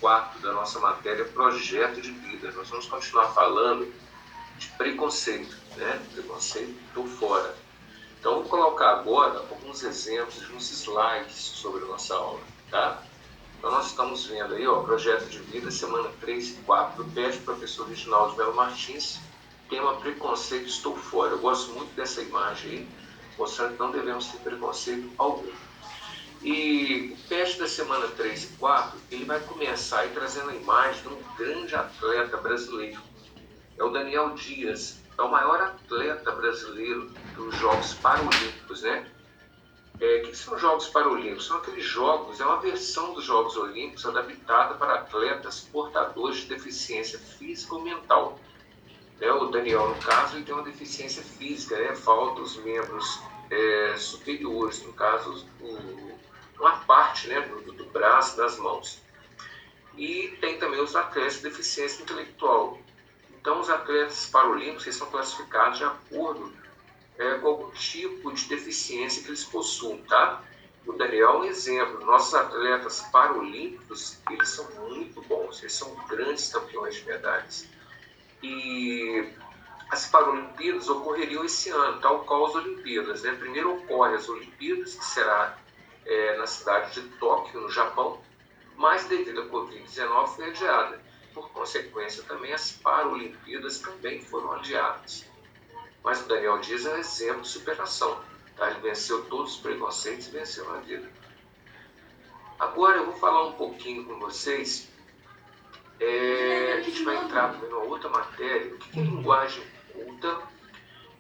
4 da nossa matéria Projeto de Vida. Nós vamos continuar falando de preconceito, né? Preconceito, estou fora. Então, vou colocar agora alguns exemplos nos slides sobre a nossa aula, tá? Então, nós estamos vendo aí, ó, Projeto de Vida, semana 3 e 4, do PET, professor Reginaldo Melo Martins, tema preconceito, estou fora. Eu gosto muito dessa imagem aí, mostrando que não devemos ter preconceito algum. E o PET da semana 3 e 4, ele vai começar aí trazendo a imagem de um grande atleta brasileiro. É o Daniel Dias, é o maior atleta brasileiro dos Jogos Paralímpicos, né? O que são os Jogos Paralímpicos? São aqueles jogos, é uma versão dos Jogos Olímpicos adaptada para atletas portadores de deficiência física ou mental. O Daniel, no caso, ele tem uma deficiência física, né? Falta os membros superiores, no caso, uma parte, né, do braço, das mãos. E tem também os atletas de deficiência intelectual. Então, os atletas paralímpicos eles são classificados de acordo com algum tipo de deficiência que eles possuem, tá? O Daniel é um exemplo. Nossos atletas paralímpicos, eles são muito bons, eles são grandes campeões de medalhas. E as Paralimpíadas ocorreriam esse ano, tal qual as Olimpíadas, né? Primeiro ocorre as Olimpíadas, que será na cidade de Tóquio, no Japão, mas devido à Covid-19 foi adiada. Por consequência, também as Paralimpíadas também foram adiadas. Mas o Daniel Dias é um exemplo de superação. Tá? Ele venceu todos os preconceitos e venceu na vida. Agora eu vou falar um pouquinho com vocês. A gente vai entrar também numa outra matéria. O que é linguagem culta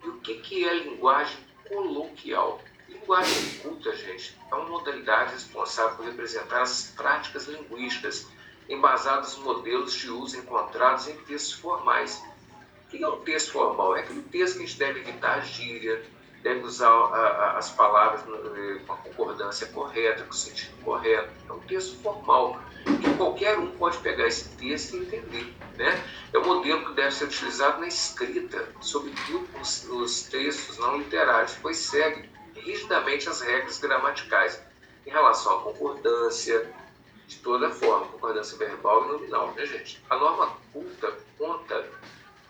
e o que é linguagem coloquial? Linguagem culta, gente, é uma modalidade responsável por representar as práticas linguísticas embasadas nos modelos de uso encontrados em textos formais. O que é um texto formal? É aquele texto que a gente deve evitar a gíria, deve usar as palavras com a concordância correta, com o sentido correto. É um texto formal, que qualquer um pode pegar esse texto e entender. Né? É um modelo que deve ser utilizado na escrita, sobretudo nos textos não literários, pois segue rigidamente as regras gramaticais em relação à concordância, de toda forma, concordância verbal e nominal, né, gente? A norma culta conta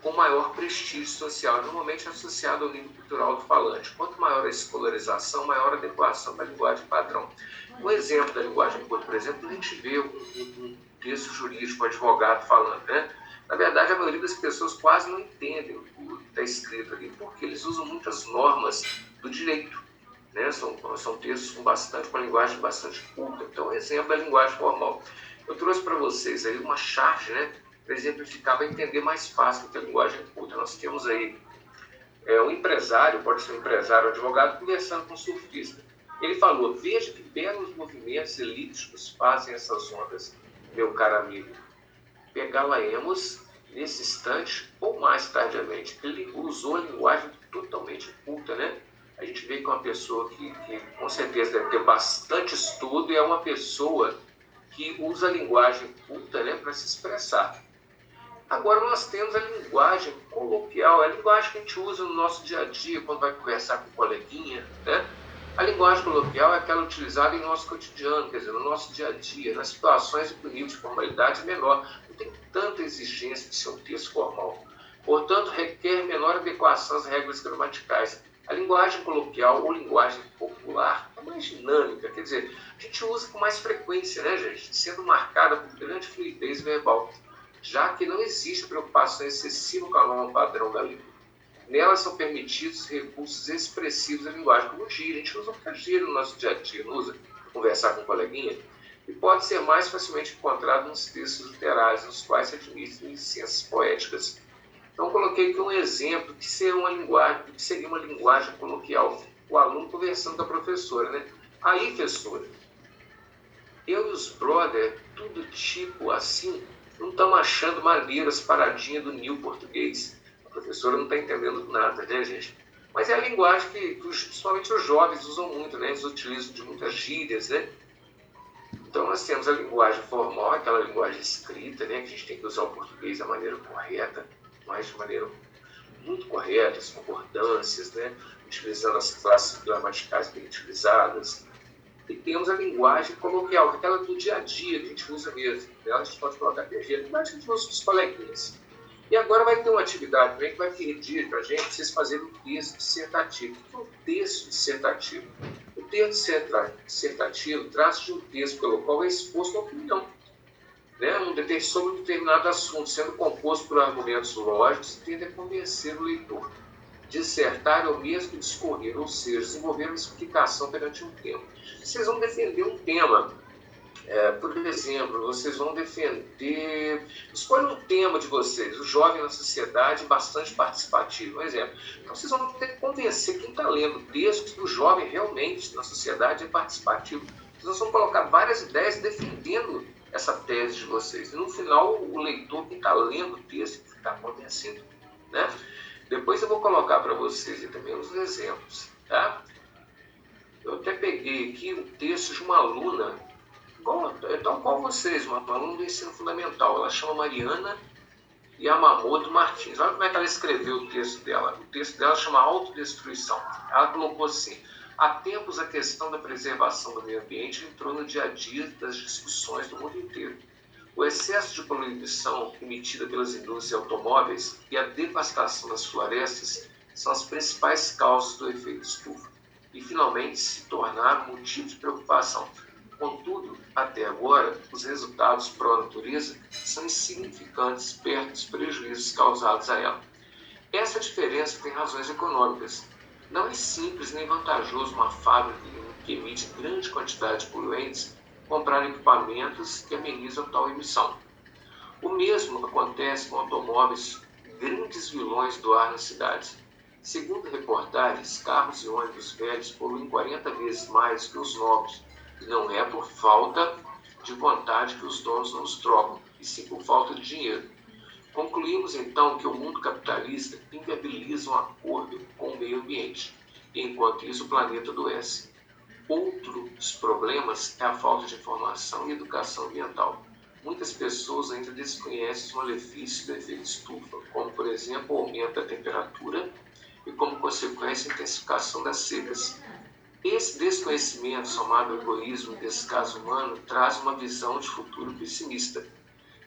com maior prestígio social, normalmente associado ao nível cultural do falante. Quanto maior a escolarização, maior a adequação da linguagem padrão. Um exemplo da linguagem culta, por exemplo, a gente vê um texto jurídico, um advogado falando, né? Na verdade, a maioria das pessoas quase não entendem o que está escrito ali, porque eles usam muitas normas do direito. Né? São textos com uma linguagem bastante culta. Então, exemplo da linguagem formal. Eu trouxe para vocês aí uma charge, né, para exemplificar, para entender mais fácil do que a linguagem culta. Nós temos aí um empresário, pode ser um empresário, um advogado, conversando com um surfista. Ele falou: veja que belos movimentos elípticos fazem essas ondas, meu caro amigo. Pegá-la-emos nesse instante ou mais tardiamente. Ele usou a linguagem totalmente culta, né? A gente vê que é uma pessoa que com certeza deve ter bastante estudo e é uma pessoa que usa a linguagem culta, né, para se expressar. Agora nós temos a linguagem coloquial, é a linguagem que a gente usa no nosso dia a dia, quando vai conversar com um coleguinha, né? A linguagem coloquial é aquela utilizada em nosso cotidiano, quer dizer, no nosso dia a dia, nas situações em que o nível de formalidade é menor. Não tem tanta exigência de ser um texto formal. Portanto, requer menor adequação às regras gramaticais. A linguagem coloquial ou linguagem popular é mais dinâmica, quer dizer, a gente usa com mais frequência, né, gente? Sendo marcada por grande fluidez verbal, já que não existe preocupação excessiva com a norma padrão da língua. Nelas são permitidos recursos expressivos da linguagem, como gíria. A gente usa muita gíria no nosso dia a dia, não usa? Conversar com um coleguinha. E pode ser mais facilmente encontrado nos textos literários, nos quais se admitem licenças poéticas. Então, coloquei aqui um exemplo que seria uma linguagem coloquial. O aluno conversando com a professora, né? Aí, professora, eu e os brother, tudo tipo assim, não estamos achando maneiras paradinha do new português. A professora não está entendendo nada, né, gente? Mas é a linguagem que principalmente os jovens usam muito, né? Eles utilizam de muitas gírias, né? Então nós temos a linguagem formal, aquela linguagem escrita, né? Que a gente tem que usar o português da maneira correta, mas de maneira muito correta, as concordâncias, né? Utilizando as classes gramaticais bem utilizadas. E temos a linguagem coloquial, aquela do dia a dia que a gente usa mesmo. A gente pode colocar PG, a linguagem que a gente usa com os coleguinhas. E agora vai ter uma atividade também que vai pedir para a gente vocês fazerem um texto dissertativo. O que é um texto dissertativo? O texto dissertativo trata de um texto pelo qual é exposto a opinião, né, sobre um determinado assunto, sendo composto por argumentos lógicos e tende a convencer o leitor. Dissertar é o mesmo que discorrer, ou seja, desenvolver uma explicação perante um tema. Vocês vão defender um tema. Por exemplo, vocês vão defender... Escolha um tema de vocês, o jovem na sociedade bastante participativo, um exemplo. Então vocês vão ter que convencer quem está lendo o texto que o jovem realmente na sociedade é participativo. Vocês vão colocar várias ideias defendendo essa tese de vocês. E no final, o leitor que está lendo o texto está convencido, né? Depois eu vou colocar para vocês também os exemplos, tá? Eu até peguei aqui um texto de uma aluna, tal qual vocês, uma aluna do ensino fundamental. Ela chama Mariana Yamamoto Martins. Olha como é que ela escreveu o texto dela. O texto dela chama Autodestruição. Ela colocou assim: há tempos a questão da preservação do meio ambiente entrou no dia a dia das discussões do mundo inteiro. O excesso de poluição emitida pelas indústrias automóveis e a devastação das florestas são as principais causas do efeito estufa e finalmente se tornaram motivo de preocupação. Contudo, até agora, os resultados pró-natureza são insignificantes perto dos prejuízos causados a ela. Essa diferença tem razões econômicas. Não é simples nem vantajoso uma fábrica que emite grande quantidade de poluentes comprar equipamentos que amenizam tal emissão. O mesmo acontece com automóveis, grandes vilões do ar nas cidades. Segundo reportagens, carros e ônibus velhos poluem 40 vezes mais que os novos, e não é por falta de vontade que os donos não os trocam, e sim por falta de dinheiro. Concluímos então que o mundo capitalista inviabiliza um acordo com o meio ambiente, e enquanto isso o planeta adoece. Outro dos problemas é a falta de informação e educação ambiental. Muitas pessoas ainda desconhecem os malefícios do efeito estufa, como, por exemplo, o aumento da temperatura e, como consequência, a intensificação das secas. Esse desconhecimento, somado ao egoísmo e descaso humano, traz uma visão de futuro pessimista.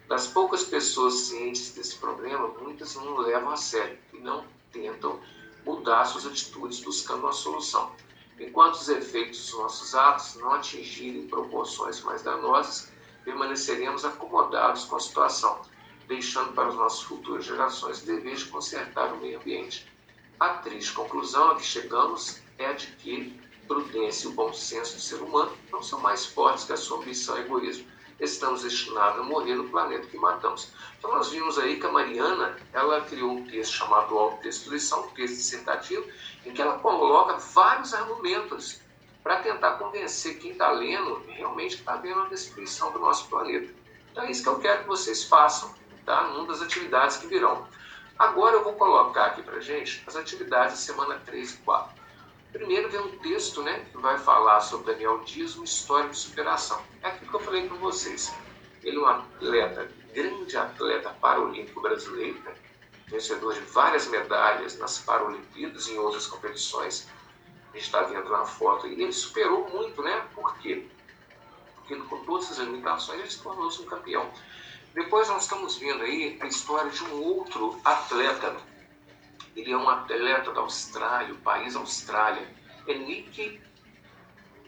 Das poucas pessoas cientes desse problema, muitas não o levam a sério e não tentam mudar suas atitudes buscando uma solução. Enquanto os efeitos dos nossos atos não atingirem proporções mais danosas, permaneceremos acomodados com a situação, deixando para as nossas futuras gerações o dever de consertar o meio ambiente. A triste conclusão a que chegamos é a de que prudência e o bom senso do ser humano não são mais fortes que a sua ambição e egoísmo. Estamos destinados a morrer no planeta que matamos. Então nós vimos aí que a Mariana, ela criou um texto chamado Autodestruição, um texto dissertativo, em que ela coloca vários argumentos para tentar convencer quem está lendo realmente que está vendo a destruição do nosso planeta. Então é isso que eu quero que vocês façam, tá? Numa das atividades que virão. Agora eu vou colocar aqui para gente as atividades da semana 3 e 4. Primeiro vem um texto, né, que vai falar sobre Daniel Dias, uma história de superação. É aquilo que eu falei com vocês. Ele é um atleta, grande atleta paralímpico brasileiro, né, vencedor de várias medalhas nas Paralimpíadas e em outras competições. A gente está vendo na foto. E ele superou muito, né? Por quê? Porque com todas as limitações ele se tornou-se um campeão. Depois nós estamos vendo aí a história de um outro atleta. Ele é um atleta da Austrália, o país Austrália. É Nick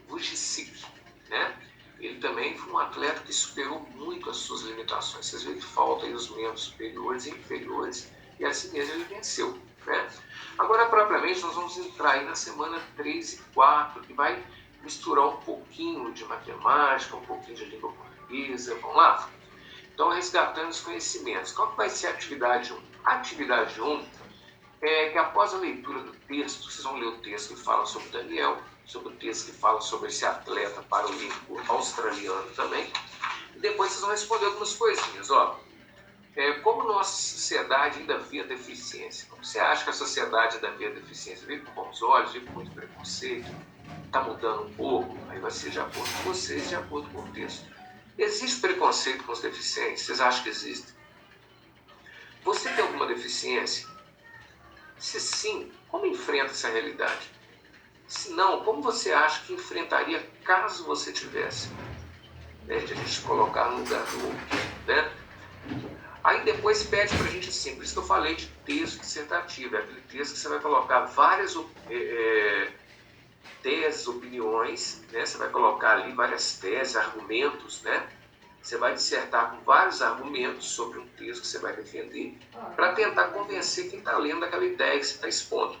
Vujicic, né? Ele também foi um atleta que superou muito as suas limitações. Vocês veem que falta aí os membros superiores e inferiores, e assim mesmo ele venceu, né? Agora, propriamente, nós vamos entrar aí na semana 3 e 4, que vai misturar um pouquinho de matemática, um pouquinho de língua portuguesa. Vamos lá? Então, resgatando os conhecimentos. Qual que vai ser a atividade 1? A atividade 1 é que após a leitura do texto, vocês vão ler o texto que fala sobre Daniel, sobre o texto que fala sobre esse atleta paralímpico australiano também, e depois vocês vão responder algumas coisinhas. Como nossa sociedade ainda vê a deficiência? Como você acha que a sociedade ainda vê a deficiência? Vê com bons olhos, vê com muito preconceito? Está mudando um pouco? Aí vai ser de acordo com vocês, de acordo com o texto. Existe preconceito com os deficientes? Vocês acham que existe? Você tem alguma deficiência? Se sim, como enfrenta essa realidade? Se não, como você acha que enfrentaria caso você tivesse? Né, de a gente colocar no lugar do outro, né? Aí depois pede para a gente assim, por isso que eu falei de texto dissertativo, é aquele texto que você vai colocar várias teses, opiniões, né? Você vai colocar ali várias teses, argumentos, né? Você vai dissertar com vários argumentos sobre um texto que você vai defender para tentar convencer quem está lendo aquela ideia que você está expondo.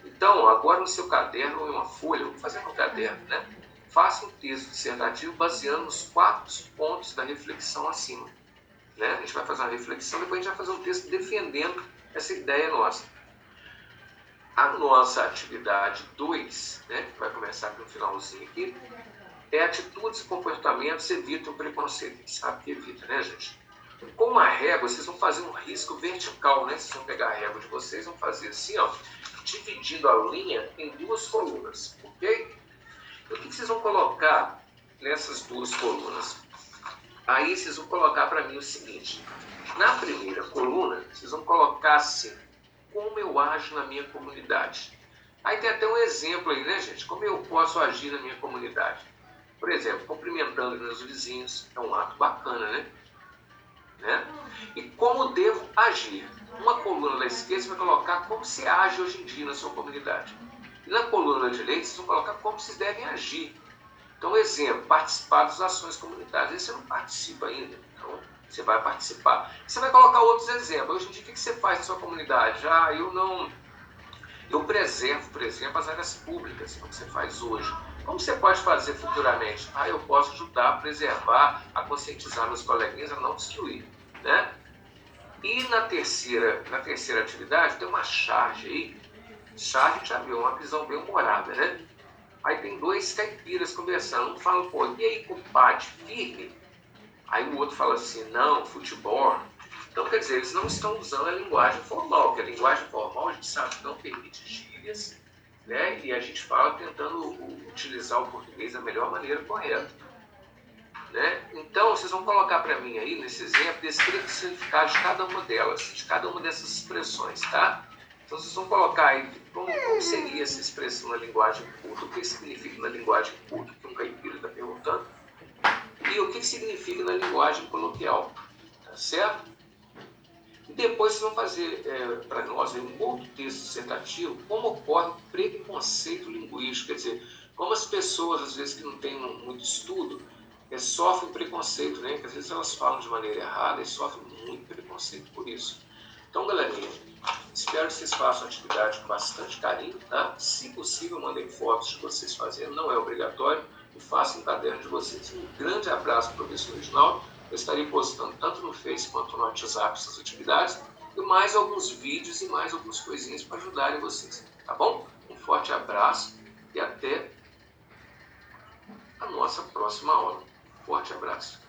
Então, agora no seu caderno ou em uma folha, vamos fazer no caderno, né? Faça um texto dissertativo baseando nos 4 pontos da reflexão acima. Né? A gente vai fazer uma reflexão, depois a gente vai fazer um texto defendendo essa ideia nossa. A nossa atividade 2, né, que vai começar aqui no finalzinho aqui, é atitudes e comportamentos evitam o preconceito. A gente sabe que evita, né, gente? Com uma régua, vocês vão fazer um risco vertical, né? Vocês vão pegar a régua de vocês, vão fazer assim, ó, dividindo a linha em 2 colunas, ok? E o que vocês vão colocar nessas 2 colunas? Aí vocês vão colocar para mim o seguinte, na primeira coluna, vocês vão colocar assim, como eu ajo na minha comunidade. Aí tem até um exemplo aí, né, gente? Como eu posso agir na minha comunidade? Por exemplo, cumprimentando meus vizinhos, é um ato bacana, né? E como devo agir? Uma coluna da esquerda você vai colocar como se age hoje em dia na sua comunidade. E na coluna da direita vocês vão colocar como vocês devem agir. Então, exemplo, participar das ações comunitárias. Aí você não participa ainda, então você vai participar. Você vai colocar outros exemplos. Hoje em dia, o que você faz na sua comunidade? Eu preservo, por exemplo, as áreas públicas, como você faz hoje. Como você pode fazer futuramente? Eu posso ajudar a preservar, a conscientizar meus coleguinhas a não destruir, né? E na terceira atividade, tem uma charge aí. Charge, a gente já viu, uma visão bem humorada, né? Aí tem 2 caipiras conversando. Um fala, pô, e aí, compadre, firme? Aí o outro fala assim, não, futebol. Então, quer dizer, eles não estão usando a linguagem formal, porque a linguagem formal a gente sabe que não permite gírias, né? E a gente fala tentando utilizar o português da melhor maneira correta. Né? Então, vocês vão colocar para mim aí, nesse exemplo, descrever o significado de cada uma delas, de cada uma dessas expressões, tá? Então, vocês vão colocar aí como seria essa expressão na linguagem culta, o que significa na linguagem culta, que um caipira está perguntando, e o que significa na linguagem coloquial, tá certo? E depois vocês vão fazer para nós um outro texto dissertativo, como ocorre o preconceito linguístico, quer dizer, como as pessoas, às vezes, que não têm muito estudo, sofrem preconceito, né? Que às vezes elas falam de maneira errada e sofrem muito preconceito por isso. Então, galerinha, espero que vocês façam a atividade com bastante carinho, tá? Se possível, mandem fotos de vocês fazendo, não é obrigatório, e façam no caderno de vocês. Um grande abraço, professor Reginaldo. Eu estarei postando tanto no Face quanto no WhatsApp essas atividades, e mais alguns vídeos e mais algumas coisinhas para ajudarem vocês, tá bom? Um forte abraço e até a nossa próxima aula. Forte abraço.